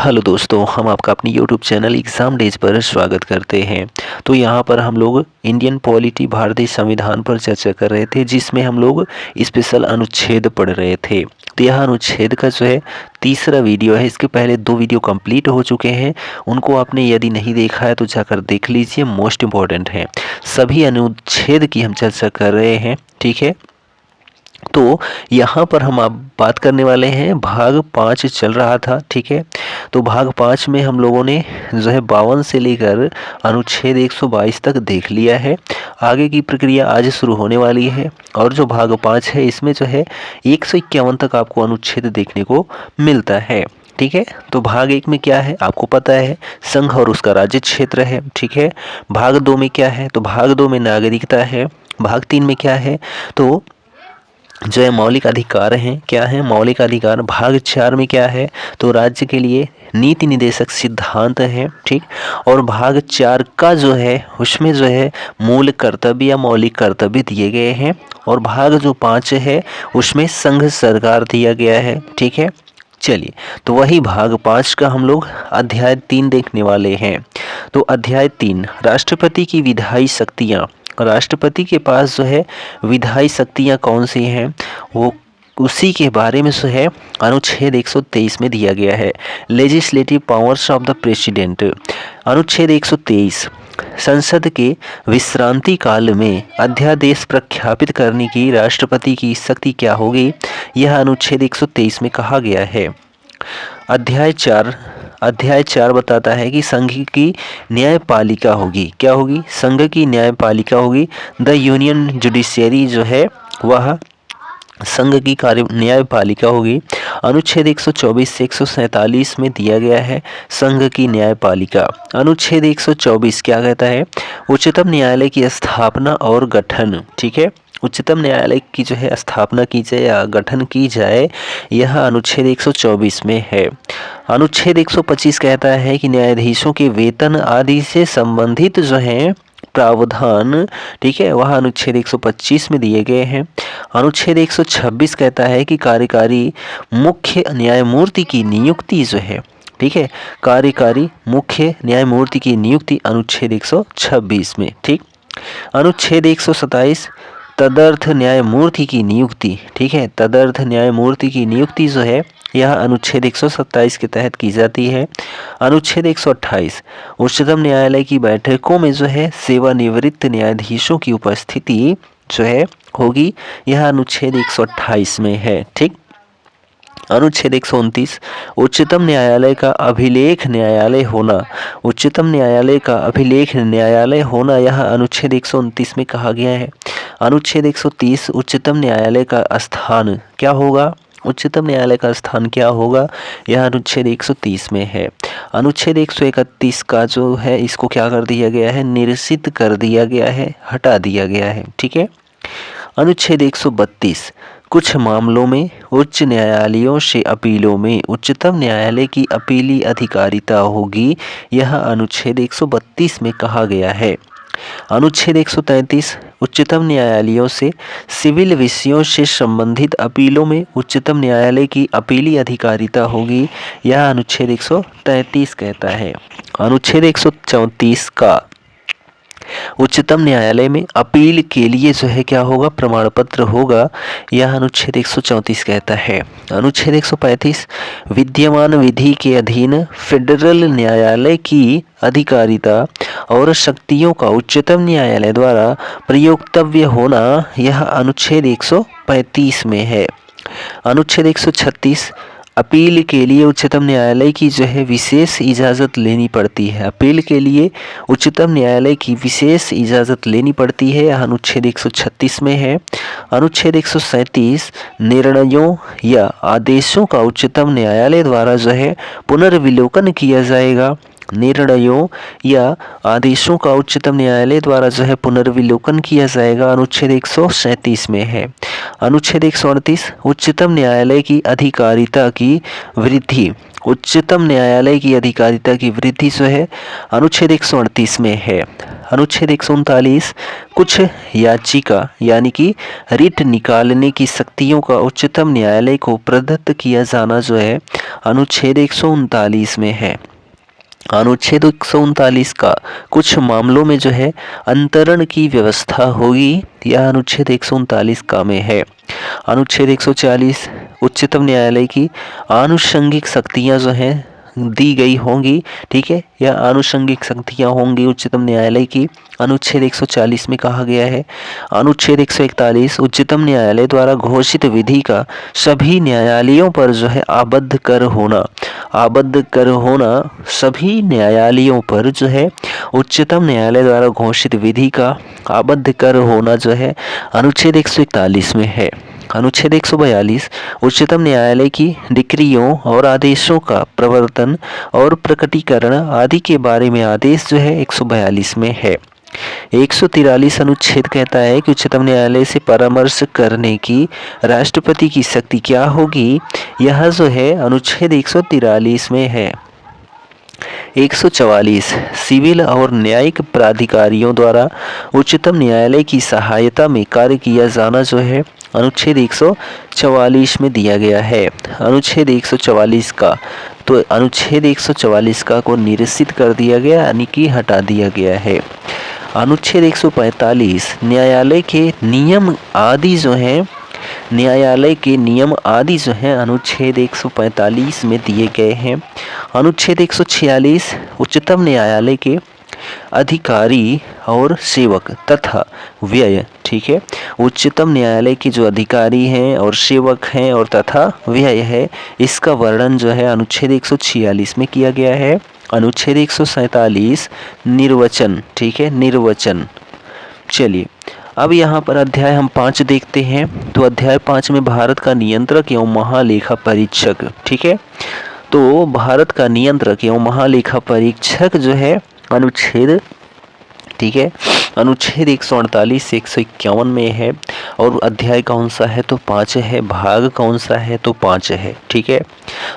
Hello दोस्तों, हम आपका अपनी यूट्यूब चैनल एग्ज़ाम डेज पर स्वागत करते हैं। तो यहाँ पर हम लोग इंडियन पॉलिटी भारतीय संविधान पर चर्चा कर रहे थे, जिसमें हम लोग स्पेशल अनुच्छेद पढ़ रहे थे। तो यह अनुच्छेद का जो है तीसरा वीडियो है। इसके पहले 2 वीडियो कंप्लीट हो चुके हैं। उनको आपने यदि नहीं देखा है तो जाकर देख लीजिए, मोस्ट इम्पॉर्टेंट है। सभी अनुच्छेद की हम चर्चा कर रहे हैं, ठीक है। तो यहाँ पर हम आप बात करने वाले हैं, भाग 5 चल रहा था, ठीक है। तो भाग 5 में हम लोगों ने जो है 52 से लेकर अनुच्छेद 122 तक देख लिया है। आगे की प्रक्रिया आज शुरू होने वाली है और जो भाग 5 है इसमें जो है 151 तक आपको अनुच्छेद देखने को मिलता है, ठीक है। तो भाग 1 में क्या है आपको पता है, संघ और उसका राज्य क्षेत्र है, ठीक है। भाग 2 में क्या है, तो भाग 2 में नागरिकता है। भाग 3 में क्या है, तो जो है मौलिक अधिकार हैं, क्या है मौलिक अधिकार। भाग 4 में क्या है, तो राज्य के लिए नीति निर्देशक सिद्धांत है, ठीक। और भाग 4 का जो है उसमें जो है मूल कर्तव्य या मौलिक कर्तव्य दिए गए हैं। और भाग जो 5 है उसमें संघ सरकार दिया गया है, ठीक है। चलिए, तो वही भाग 5 का हम लोग अध्याय 3 देखने वाले हैं। तो अध्याय 3, राष्ट्रपति की विधायी शक्तियाँ। राष्ट्रपति के पास जो है विधायी शक्तियाँ कौन सी हैं, वो उसी के बारे में जो है अनुच्छेद 123 में दिया गया है। Legislative powers of the president. अनुच्छेद 123, संसद के विश्रांति काल में अध्यादेश प्रख्यापित करने की राष्ट्रपति की शक्ति क्या होगी, यह अनुच्छेद 123 में कहा गया है। अध्याय 4 बताता है कि संघ की न्यायपालिका होगी, क्या होगी, संघ की न्यायपालिका होगी। द यूनियन जुडिशियरी जो है वह संघ की कार्य न्यायपालिका होगी। अनुच्छेद 124 से 147 में दिया गया है संघ की न्यायपालिका। अनुच्छेद 124 क्या कहता है, उच्चतम न्यायालय की स्थापना और गठन, ठीक है। उच्चतम न्यायालय की जो है स्थापना की जाए या गठन की जाए, यह अनुच्छेद 124 में है। अनुच्छेद 125 कहता है कि न्यायाधीशों के वेतन आदि से संबंधित जो है प्रावधान, ठीक है, वह अनुच्छेद 125 में दिए गए हैं। अनुच्छेद 126 कहता है कि कार्यकारी मुख्य न्यायमूर्ति की नियुक्ति जो है, ठीक है, कार्यकारी मुख्य न्यायमूर्ति की नियुक्ति अनुच्छेद 126 में, ठीक। अनुच्छेद 127, तदर्थ न्यायमूर्ति की नियुक्ति, ठीक है, तदर्थ न्यायमूर्ति की नियुक्ति जो है यह अनुच्छेद 127 के तहत की जाती है। अनुच्छेद 128, उच्चतम न्यायालय की बैठकों में जो है सेवानिवृत्त न्यायाधीशों की उपस्थिति जो है होगी, यह अनुच्छेद 128 में है, ठीक। अनुच्छेद 129, उच्चतम न्यायालय का अभिलेख न्यायालय होना। उच्चतम न्यायालय का अभिलेख न्यायालय होना यह अनुच्छेद 129 में कहा गया है। अनुच्छेद 130, उच्चतम न्यायालय का स्थान क्या होगा, उच्चतम न्यायालय का स्थान क्या होगा, यह अनुच्छेद 130 में है। अनुच्छेद 131 का जो है इसको क्या कर दिया गया है, निरसित कर दिया गया है, हटा दिया गया है, ठीक है। अनुच्छेद 132, कुछ मामलों में उच्च न्यायालयों से अपीलों में उच्चतम न्यायालय की अपीली अधिकारिता होगी, यह अनुच्छेद 132 में कहा गया है। अनुच्छेद 133, उच्चतम न्यायालयों से सिविल विषयों से संबंधित अपीलों में उच्चतम न्यायालय की अपीली अधिकारिता होगी, यह अनुच्छेद 133 कहता है। अनुच्छेद 134 का उच्चतम न्यायालय में अपील के लिए जो है क्या होगा, प्रमाण पत्र होगा, यह अनुच्छेद 134 कहता है। अनुच्छेद 135, विद्यमान विधि के अधीन फेडरल न्यायालय की अधिकारिता और शक्तियों का उच्चतम न्यायालय द्वारा प्रयोक्तव्य होना, यह अनुच्छेद 135 में है। अनुच्छेद 136, अपील के लिए उच्चतम न्यायालय की जो है विशेष इजाज़त लेनी पड़ती है। अपील के लिए उच्चतम न्यायालय की विशेष इजाज़त लेनी पड़ती है, यह अनुच्छेद 136 में है। अनुच्छेद 137, निर्णयों या आदेशों का उच्चतम न्यायालय द्वारा जो है पुनर्विलोकन किया जाएगा, निर्णयों या आदेशों का उच्चतम न्यायालय द्वारा जो है पुनर्विलोकन किया जाएगा, अनुच्छेद 137 में है। अनुच्छेद 138 उच्चतम न्यायालय की अधिकारिता की वृद्धि। उच्चतम न्यायालय की अधिकारिता की वृद्धि जो है अनुच्छेद 138 में है। अनुच्छेद 139 कुछ याचिका यानी कि रिट निकालने की शक्तियों का उच्चतम न्यायालय को प्रदत्त किया जाना जो है अनुच्छेद 139 में है। अनुच्छेद 139 का कुछ मामलों में जो है अंतरण की व्यवस्था होगी, यह अनुच्छेद 139 का में है। अनुच्छेद 140 उच्चतम न्यायालय की आनुषंगिक शक्तियां जो हैं दी गई होंगी, ठीक है, या आनुषंगिक शक्तियां होंगी उच्चतम न्यायालय की, अनुच्छेद 140 में कहा गया है। अनुच्छेद 141 उच्चतम न्यायालय द्वारा घोषित विधि का सभी न्यायालयों पर जो है आबद्ध कर होना सभी न्यायालयों पर जो है उच्चतम न्यायालय द्वारा घोषित विधि का आबद्ध कर होना जो है अनुच्छेद 141 में है। अनुच्छेद 142 उच्चतम न्यायालय की डिक्रियों और आदेशों का प्रवर्तन और प्रकटीकरण आदि के बारे में आदेश जो है 142 में है। 143 अनुच्छेद कहता है कि उच्चतम न्यायालय से परामर्श करने की राष्ट्रपति की शक्ति क्या होगी, यह जो है अनुच्छेद 143 में है। 144 सिविल और न्यायिक प्राधिकारियों द्वारा उच्चतम न्यायालय की सहायता में कार्य किया जाना जो है अनुच्छेद 144 में दिया गया है। अनुच्छेद 144 का तो अनुच्छेद 144 का को निरसित कर दिया गया यानी कि हटा दिया गया है। अनुच्छेद 145 न्यायालय के नियम आदि जो हैं अनुच्छेद 145 में दिए गए हैं। अनुच्छेद 146 उच्चतम न्यायालय के अधिकारी और सेवक तथा व्यय, ठीक है, उच्चतम न्यायालय के जो अधिकारी हैं और सेवक हैं और तथा व्यय है, इसका वर्णन जो है अनुच्छेद 146 में किया गया है। अनुच्छेद 147 निर्वचन, ठीक है, निर्वचन। चलिए अब यहाँ पर अध्याय हम 5 देखते हैं। तो अध्याय 5 में भारत का नियंत्रक एवं महालेखा परीक्षक, ठीक है, तो भारत का नियंत्रक एवं महालेखा परीक्षक जो है अनुच्छेद, ठीक है, अनुच्छेद 148 से 151 में है। और अध्याय कौन सा है तो 5 है, भाग कौन सा है तो 5 है, ठीक है।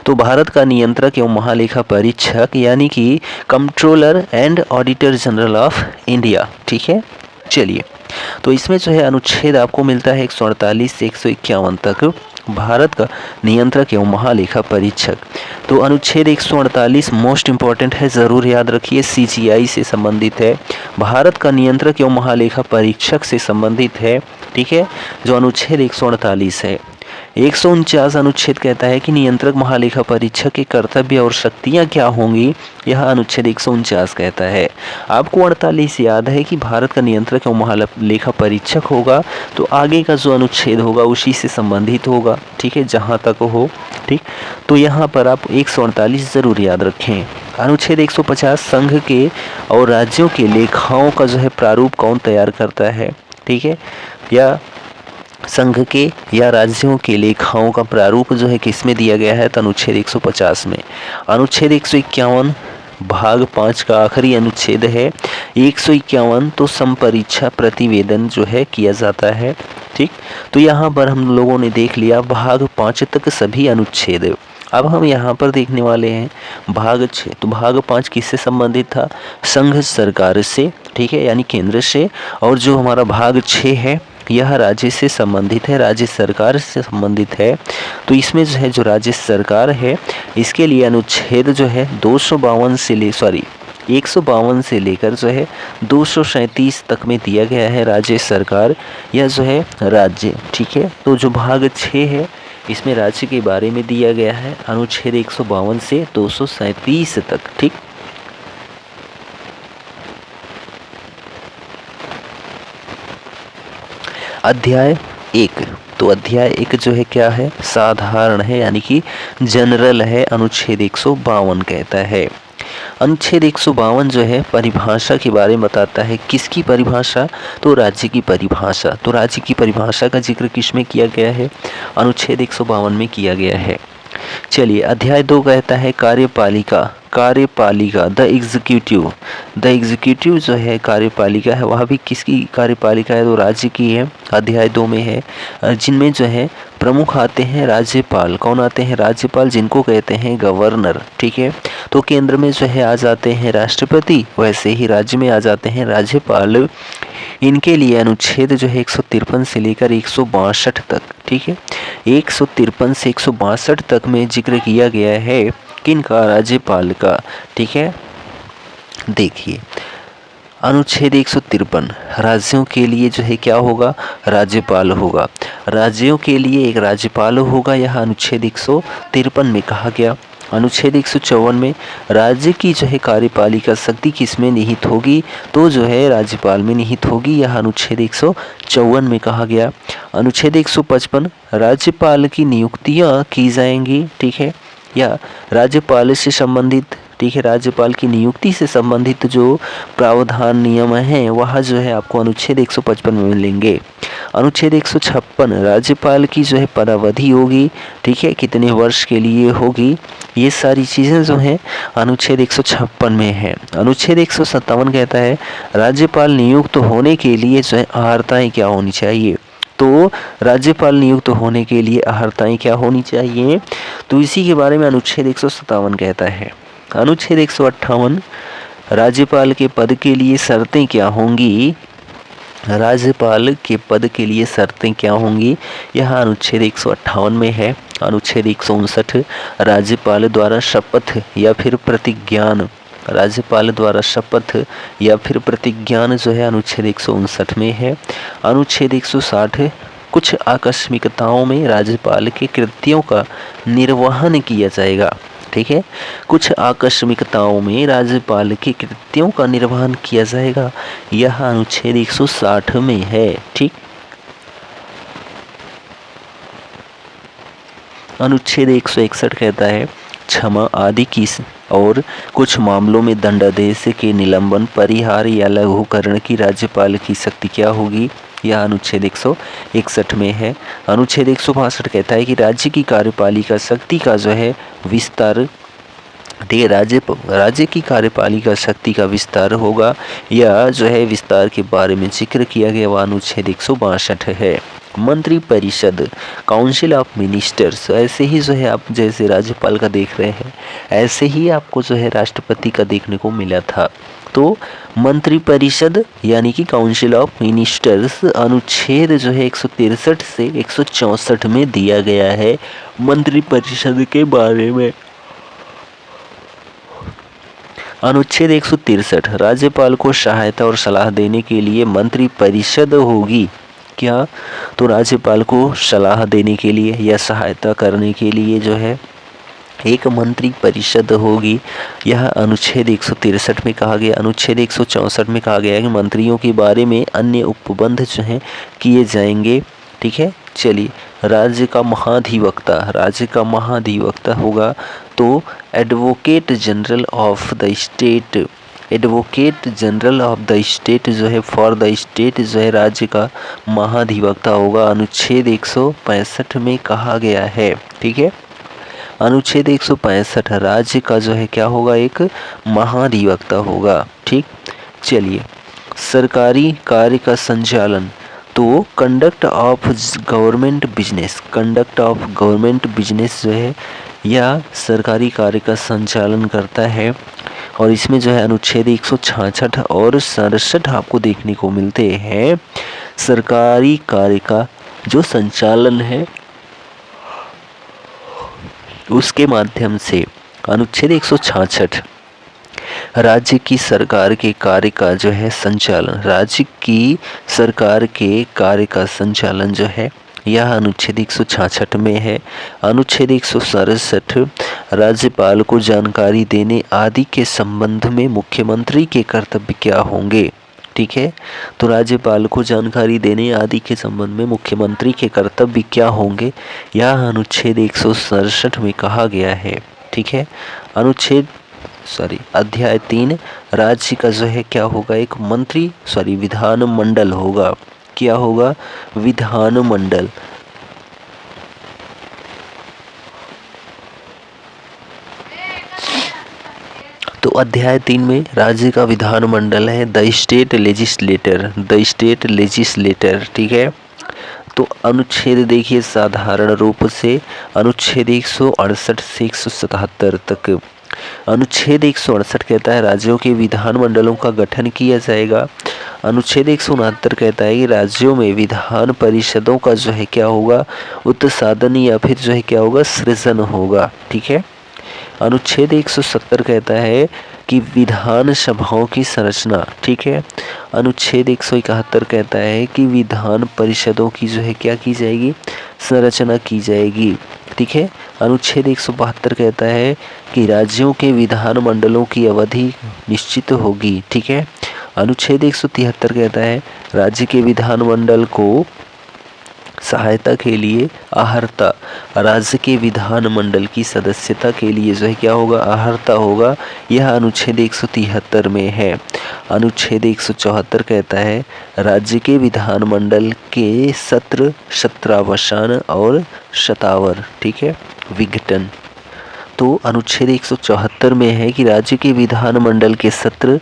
तो भारत का नियंत्रक एवं महालेखा परीक्षक यानी कि controller and auditor general of India, ठीक है। चलिए तो इसमें जो है अनुच्छेद आपको मिलता है 148 से 151 तक, भारत का नियंत्रक एवं महालेखा परीक्षक। तो अनुच्छेद 148 मोस्ट इंपॉर्टेंट है, ज़रूर याद रखिए, CGI से संबंधित है, भारत का नियंत्रक एवं महालेखा परीक्षक से संबंधित है, ठीक है, जो अनुच्छेद 148 है। 149 अनुच्छेद कहता है कि नियंत्रक महालेखा परीक्षक के कर्तव्य और शक्तियां क्या होंगी, यह अनुच्छेद 149 कहता है। आपको 48 याद है कि भारत का नियंत्रक एवं महालेखा परीक्षक होगा, तो आगे का जो अनुच्छेद होगा उसी से संबंधित होगा, ठीक है, जहां तक हो, ठीक। तो यहाँ पर आप 148 जरूर याद रखें। अनुच्छेद 150 संघ के और राज्यों के लेखाओं का जो है प्रारूप कौन तैयार करता है, ठीक है, या संघ के या राज्यों के लेखाओं का प्रारूप जो है किस में दिया गया है तो अनुच्छेद 150 में। अनुच्छेद 151 भाग 5 का आखिरी अनुच्छेद है। 151 तो संपरीक्षा प्रतिवेदन जो है किया जाता है, ठीक। तो यहाँ पर हम लोगों ने देख लिया भाग 5 तक सभी अनुच्छेद। अब हम यहाँ पर देखने वाले हैं भाग 6। तो भाग 5 किससे संबंधित था, संघ सरकार से, ठीक है, यानी केंद्र से। और जो हमारा भाग 6 है यह राज्य से संबंधित है, राज्य सरकार से संबंधित है। तो इसमें जो है जो राज्य सरकार है इसके लिए अनुच्छेद जो है 152 से लेकर जो है 237 तक में दिया गया है राज्य सरकार या जो है राज्य, ठीक है। तो जो भाग 6 है इसमें राज्य के बारे में दिया गया है अनुच्छेद 152 से 237 तक, ठीक। अध्याय 1। तो अध्याय 1 जो है क्या है, साधारण है यानी कि जनरल है, अनुच्छेद 152 कहता है। अनुच्छेद 152 जो है परिभाषा के बारे में बताता है। किसकी परिभाषा, तो राज्य की परिभाषा। तो राज्य की परिभाषा का जिक्र किस में किया गया है, अनुच्छेद 152 में किया गया है। चलिए अध्याय 2 कहता है कार्यपालिका कार्यपालिका द एग्जीक्यूटिव जो है कार्यपालिका है, वह भी किसकी कार्यपालिका है? तो राज्य की है। अध्याय 2 में है, जिनमें जो है प्रमुख आते हैं राज्यपाल। कौन आते हैं? राज्यपाल, जिनको कहते हैं गवर्नर। ठीक है, तो केंद्र में जो है आ जाते हैं राष्ट्रपति, वैसे ही राज्य में आ जाते हैं राज्यपाल। इनके लिए अनुच्छेद जो है 153 से लेकर 162 तक, ठीक है, 153 से 162 तक में जिक्र किया गया है किनका? राज्यपाल का। ठीक है, देखिए अनुच्छेद 153 राज्यों के लिए जो है क्या होगा? राज्यपाल होगा। राज्यों के लिए एक राज्यपाल होगा, यह अनुच्छेद 153 में कहा गया। अनुच्छेद 154 में राज्य की जो है कार्यपालिका शक्ति किसमें निहित होगी? तो जो है राज्यपाल में निहित होगी, यह अनुच्छेद 154 में कहा गया। अनुच्छेद 155 राज्यपाल की नियुक्तियां की जाएंगी। ठीक है, या राज्यपाल से संबंधित, ठीक है, राज्यपाल की नियुक्ति से संबंधित जो प्रावधान नियम हैं वह जो है आपको अनुच्छेद 155 में मिलेंगे। अनुच्छेद 156 राज्यपाल की जो है पदावधि होगी, ठीक है, कितने वर्ष के लिए होगी, ये सारी चीज़ें जो हैं अनुच्छेद 156 में है। अनुच्छेद 157 कहता है राज्यपाल नियुक्त होने के लिए जो है अर्हताएं क्या होनी चाहिए? तो राज्यपाल नियुक्त होने के लिए अर्हताएं क्या होनी चाहिए? तो इसी के बारे में अनुच्छेद 157 कहता है। अनुच्छेद 158 राज्यपाल के पद के लिए शर्तें क्या होंगी? राज्यपाल के पद के लिए शर्तें क्या होंगी? यह अनुच्छेद 158 में है। अनुच्छेद 159 राज्यपाल द्वारा शपथ या फिर प्रतिज्ञान, राज्यपाल द्वारा शपथ या फिर प्रतिज्ञान जो है अनुच्छेद 159 में है। अनुच्छेद 160 कुछ आकस्मिकताओं में राज्यपाल के कृत्यों का निर्वहन किया जाएगा। ठीक है, कुछ आकस्मिकताओं में राज्यपाल के कृत्यों का निर्वहन किया जाएगा, यह अनुच्छेद 160 में है। ठीक, अनुच्छेद 161 कहता है क्षमा आदि की और कुछ मामलों में दंडादेश के निलंबन, परिहार या लघुकरण की राज्यपाल की शक्ति क्या होगी? यह अनुच्छेद 161 में है। अनुच्छेद 162 कहता है कि राज्य की कार्यपालिका शक्ति का जो है विस्तार, राज्य की कार्यपालिका शक्ति का विस्तार होगा, या जो है विस्तार के बारे में जिक्र किया गया वह अनुच्छेद 162 है। मंत्री परिषद, काउंसिल ऑफ मिनिस्टर्स, ऐसे ही जो है आप जैसे राज्यपाल का देख रहे हैं ऐसे ही आपको जो है राष्ट्रपति का देखने को मिला था। तो मंत्री परिषद यानी कि काउंसिल ऑफ मिनिस्टर्स अनुच्छेद जो है 163 से 164 में दिया गया है मंत्री परिषद के बारे में। अनुच्छेद 163 राज्यपाल को सहायता और सलाह देने के लिए मंत्री परिषद होगी। क्या? तो राज्यपाल को सलाह देने के लिए या सहायता करने के लिए जो है एक मंत्री परिषद होगी, यह अनुच्छेद 163 में कहा गया। अनुच्छेद 164 में कहा गया है कि मंत्रियों के बारे में अन्य उपबंध जो हैं किए जाएंगे। ठीक है, चलिए राज्य का महाधिवक्ता, राज्य का महाधिवक्ता होगा तो advocate general of the state, advocate general of the state जो है फॉर द स्टेट जो है राज्य का महाधिवक्ता होगा, अनुच्छेद 165 में कहा गया है। ठीक है, अनुच्छेद 165 राज्य का जो है क्या होगा? एक महाधिवक्ता होगा। ठीक, चलिए सरकारी कार्य का संचालन, तो conduct of government business, conduct of government business जो है या सरकारी कार्य का संचालन करता है, और इसमें जो है अनुच्छेद 166 और 67 आपको देखने को मिलते हैं। सरकारी कार्य का जो संचालन है उसके माध्यम से अनुच्छेद 166 राज्य की सरकार के कार्य का जो है संचालन, राज्य की सरकार के कार्य का संचालन जो है यह अनुच्छेद 166 में है। अनुच्छेद 167 राज्यपाल को जानकारी देने आदि के संबंध में मुख्यमंत्री के कर्तव्य क्या होंगे? ठीक है, तो राज्यपाल को जानकारी देने आदि के संबंध में मुख्यमंत्री के कर्तव्य क्या होंगे, यह अनुच्छेद 167 में कहा गया है। ठीक है, अध्याय 3 राज्य का जो है क्या होगा? एक विधानमंडल होगा। क्या होगा? विधानमंडल। तो अध्याय 3 में राज्य का विधानमंडल है द स्टेट लेजिस्लेटर, ठीक है। तो अनुच्छेद देखिए साधारण रूप से अनुच्छेद 168 से 177 तक। अनुच्छेद 168 कहता है राज्यों के विधानमंडलों का गठन किया जाएगा। अनुच्छेद 169 कहता है कि राज्यों में विधान परिषदों का जो है क्या होगा, उत्साधन या फिर जो है क्या होगा, सृजन होगा, ठीक है। अनुच्छेद 170 कहता है कि विधान सभाओं की संरचना, ठीक है। अनुच्छेद 171 कहता है कि विधान परिषदों की जो है क्या की जाएगी, संरचना की जाएगी, ठीक है। अनुच्छेद 172 कहता है कि राज्यों के विधान मंडलों की अवधि निश्चित होगी, ठीक है। अनुच्छेद 173 कहता है राज्य के विधानमंडल को सहायता के लिए अहर्ता, राज्य के विधानमंडल की सदस्यता के लिए जो है क्या होगा, अहर्ता होगा। यह अनुच्छेद 173 में है। अनुच्छेद 174 कहता है राज्य के विधानमंडल के सत्र, सत्रावसान और शतावर, ठीक है, विघटन। तो अनुच्छेद 174 में है कि राज्य के विधानमंडल के सत्र,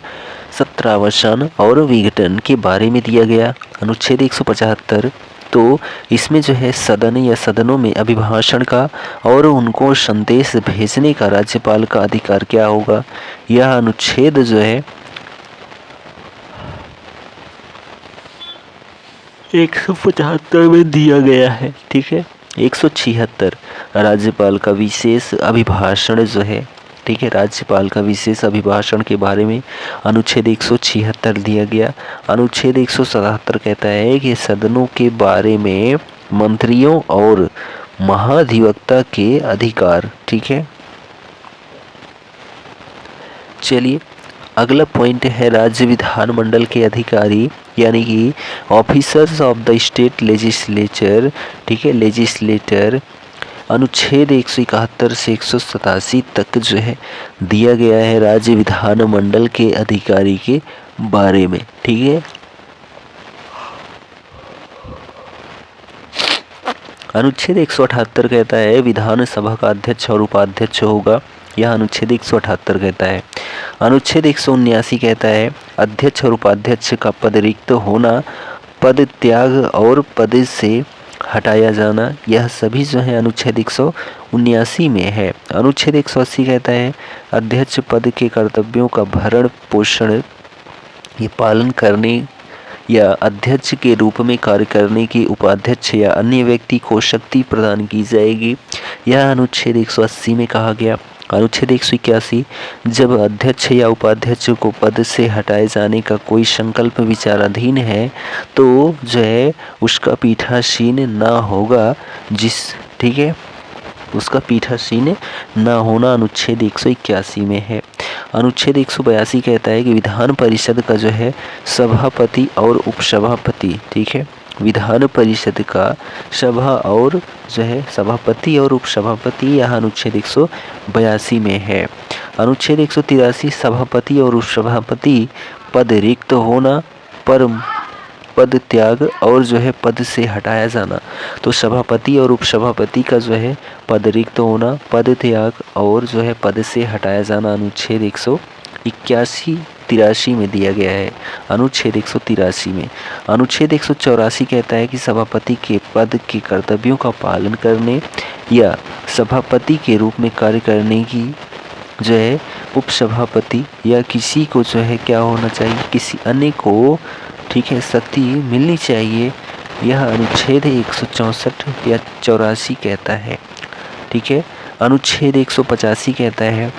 सत्रावसान और विघटन के बारे में दिया गया। अनुच्छेद 175 तो इसमें जो है सदन या सदनों में अभिभाषण का और उनको संदेश भेजने का राज्यपाल का अधिकार क्या होगा। यह अनुच्छेद जो है 175 में दिया गया है, ठीक है। 176 राज्यपाल का विशेष अभिभाषण जो है, ठीक है, राज्यपाल का विशेष अभिभाषण के बारे में अनुच्छेद 176 दिया गया। अनुच्छेद 177 कहता है कि सदनों के बारे में मंत्रियों और महाधिवक्ता के अधिकार, ठीक है। चलिए अगला पॉइंट है राज्य विधानमंडल के अधिकारी यानी कि officers of the state legislature, ठीक है, लेजिस्लेटर। अनुच्छेद 171 से 187 तक जो है दिया गया है राज्य विधानमंडल के अधिकारी के बारे में, ठीक है। अनुच्छेद 178 कहता है विधानसभा का अध्यक्ष और उपाध्यक्ष होगा। यह अनुच्छेद 178 कहता है। अनुच्छेद 179 कहता है अध्यक्ष और उपाध्यक्ष का पद रिक्त होना, पद त्याग और पद से हटाया जाना, यह सभी जो है अनुच्छेद 179 में है। अनुच्छेद 180 कहता है अध्यक्ष पद के कर्तव्यों का भरण पोषण ये पालन करने या अध्यक्ष के रूप में कार्य करने की उपाध्यक्ष या अन्य व्यक्ति को शक्ति प्रदान की जाएगी। यह अनुच्छेद 180 में कहा गया। अनुच्छेद 181 जब अध्यक्ष या उपाध्यक्ष को पद से हटाए जाने का कोई संकल्प विचाराधीन है तो जो है उसका पीठासीन ना होगा, ठीक है, उसका पीठासीन ना होना अनुच्छेद 181 में है। अनुच्छेद 182 कहता है कि विधान परिषद का जो है सभापति और उपसभापति, ठीक है, विधान परिषद का सभा और जो है सभापति और उपसभापति, यह अनुच्छेद 182 में है। अनुच्छेद 183 सभापति और उपसभापति पद रिक्त होना, पर पद त्याग और जो है पद से हटाया जाना। तो सभापति और उपसभापति का जो है पद रिक्त होना, पद त्याग और जो है पद से हटाया जाना अनुच्छेद 183 में दिया गया है। अनुच्छेद 183 में। अनुच्छेद 184 कहता है कि सभापति के पद के कर्तव्यों का पालन करने या सभापति के रूप में कार्य करने की जो है उपसभापति या किसी को जो है क्या होना चाहिए, किसी अन्य को, ठीक है, शक्ति मिलनी चाहिए। यह अनुच्छेद 164 या 84 कहता है, ठीक है। अनुच्छेद 185 कहता है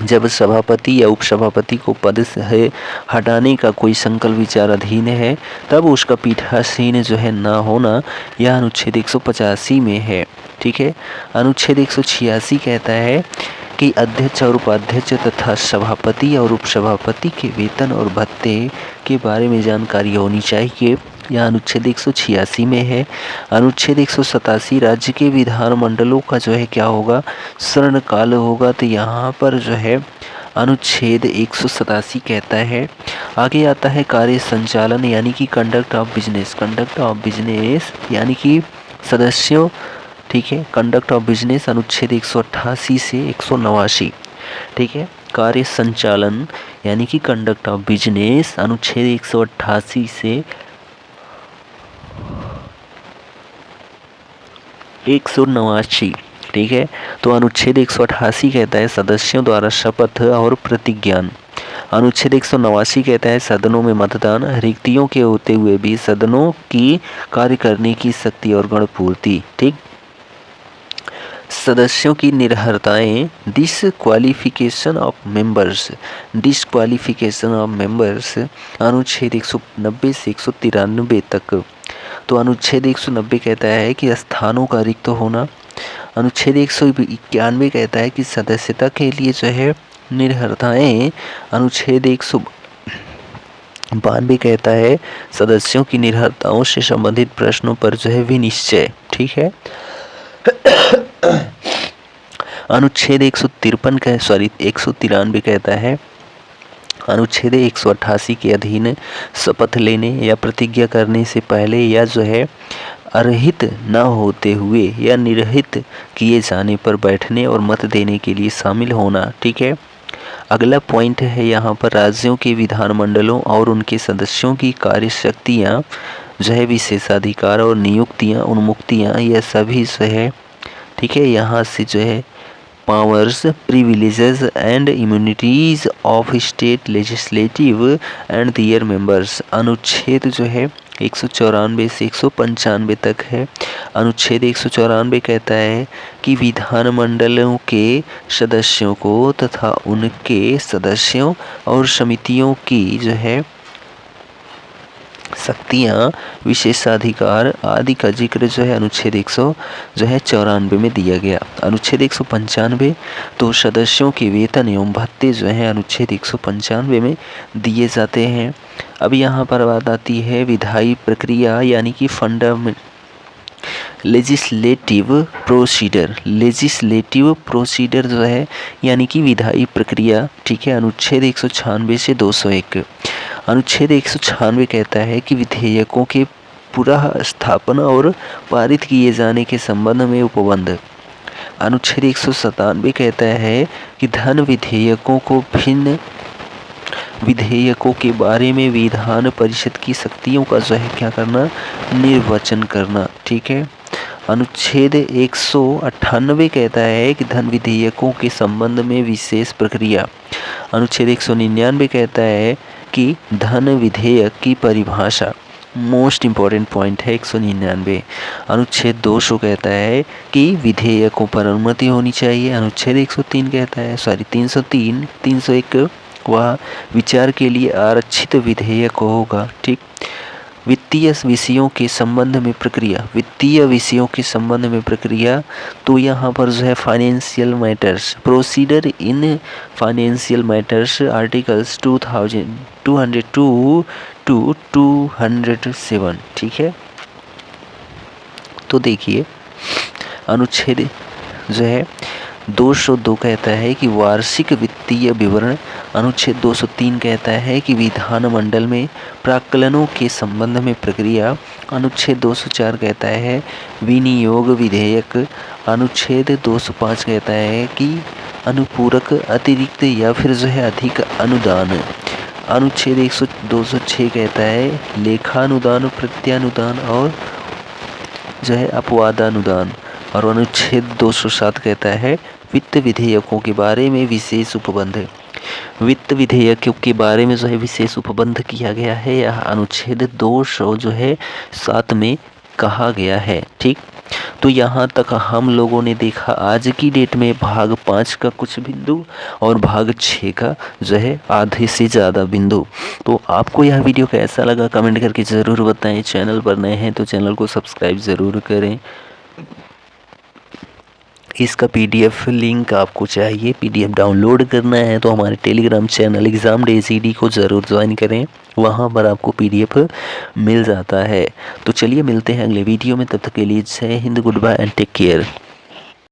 जब सभापति या उपसभापति को पद से हटाने का कोई संकल्प विचाराधीन है तब उसका पीठासीन जो है ना होना, यह अनुच्छेद 185 में है, ठीक है। अनुच्छेद 186 कहता है कि अध्यक्ष और उपाध्यक्ष तथा सभापति और उपसभापति के वेतन और भत्ते के बारे में जानकारी होनी चाहिए। यह अनुच्छेद 186 में है। अनुच्छेद 187 राज्य के विधानमंडलों का जो है क्या होगा, शरणकाल होगा। तो यहाँ पर जो है अनुच्छेद 187 कहता है। आगे आता है कार्य संचालन यानी कि conduct of business. Conduct of business यानी कि सदस्यों, ठीक है, कंडक्ट ऑफ बिजनेस अनुच्छेद 188 से 189, ठीक है। कार्य संचालन यानी कि कंडक्ट ऑफ बिजनेस अनुच्छेद 188 से 189, ठीक है। तो अनुच्छेद 188 कहता है सदस्यों द्वारा शपथ और प्रतिज्ञान। अनुच्छेद 189 कहता है सदनों में मतदान, रिक्तियों के होते हुए भी सदनों की कार्य करने की शक्ति और गणपूर्ति, ठीक। सदस्यों की निर्हरताएं, disqualification of members, disqualification of members अनुच्छेद 190 से 193 तक। तो अनुच्छेद 190 कहता है कि स्थानों का रिक्त होना। अनुच्छेद 191 कहता है कि सदस्यता के लिए जो है निर्हरताएं। अनुच्छेद 192 कहता है सदस्यों की निर्हरताओं से संबंधित प्रश्नों पर जो है विनिश्चय, ठीक है। अनुच्छेद 193 कहता है अनुच्छेद 188 के अधीन शपथ लेने या प्रतिज्ञा करने से पहले या जो है अर्हित न होते हुए या निर्हित किए जाने पर बैठने और मत देने के लिए शामिल होना, ठीक है। अगला पॉइंट है यहाँ पर राज्यों के विधानमंडलों और उनके सदस्यों की कार्य शक्तियाँ जो है विशेषाधिकार और नियुक्तियाँ उन्मुक्तियाँ यह सभी जो है, ठीक है। यहाँ से जो है powers, privileges and immunities of state legislative and their members अनुच्छेद जो है 194 से 195 तक है। अनुच्छेद 194 कहता है कि विधानमंडलों के सदस्यों को तथा उनके सदस्यों और समितियों की जो है शक्तियाँ, विशेषाधिकार आदि का जिक्र जो है अनुच्छेद 194 में दिया गया। अनुच्छेद 195 तो सदस्यों के वेतन एवं भत्ते जो है अनुच्छेद 195 में दिए जाते हैं। अब यहाँ पर बात आती है विधायी प्रक्रिया यानी कि लेजिस्लेटिव प्रोसीडर जो है यानी कि विधायी प्रक्रिया, ठीक है। अनुच्छेद 196 से 201। अनुच्छेद 196 कहता है कि विधेयकों के पुनः स्थापना और पारित किए जाने के संबंध में उपबंध। अनुच्छेद 197 कहता है कि धन विधेयकों को भिन्न विधेयकों के बारे में विधान परिषद की शक्तियों का जो है क्या करना, निर्वचन करना, ठीक है। अनुच्छेद 198 कहता है कि धन विधेयकों के संबंध में विशेष प्रक्रिया। अनुच्छेद 199 कहता है कि धन विधेयक की परिभाषा, मोस्ट इम्पॉर्टेंट पॉइंट है 199। अनुच्छेद 200 कहता है कि विधेयकों पर अनुमति होनी चाहिए। अनुच्छेद 103 कहता है 301 वह विचार के लिए आरक्षित विधेयक होगा, ठीक। वित्तीय विषयों के संबंध में प्रक्रिया, तो यहाँ पर जो है financial matters, procedure in financial matters articles 202 to 207, ठीक है। तो देखिए अनुच्छेद जो है 202 कहता है कि वार्षिक वित्तीय विवरण। अनुच्छेद 203 कहता है कि विधानमंडल में प्राक्कलनों के संबंध में प्रक्रिया। अनुच्छेद 204 कहता है विनियोग विधेयक। अनुच्छेद 205 कहता है कि अनुपूरक, अतिरिक्त या फिर जो है अधिक अनुदान। अनुच्छेद 206 कहता है लेखानुदान, प्रत्यानुदान और जो है अपवादानुदान। और अनुच्छेद 207 कहता है वित्त विधेयकों के बारे में विशेष उपबंध। वित्त विधेयकों के बारे में जो है विशेष उपबंध किया गया है, यह अनुच्छेद 200 जो है 7 में कहा गया है, ठीक। तो यहाँ तक हम लोगों ने देखा आज की डेट में भाग 5 का कुछ बिंदु और भाग 6 का जो है आधे से ज़्यादा बिंदु। तो आपको यह वीडियो कैसा लगा कमेंट करके ज़रूर बताएं। चैनल पर नए हैं तो चैनल को सब्सक्राइब ज़रूर करें। इसका पीडीएफ लिंक आपको चाहिए, पीडीएफ डाउनलोड करना है तो हमारे Telegram channel exam day CD को ज़रूर ज्वाइन करें, वहाँ पर आपको पीडीएफ मिल जाता है। तो चलिए मिलते हैं अगले वीडियो में, तब तक के लिए जय हिंद, goodbye and take care.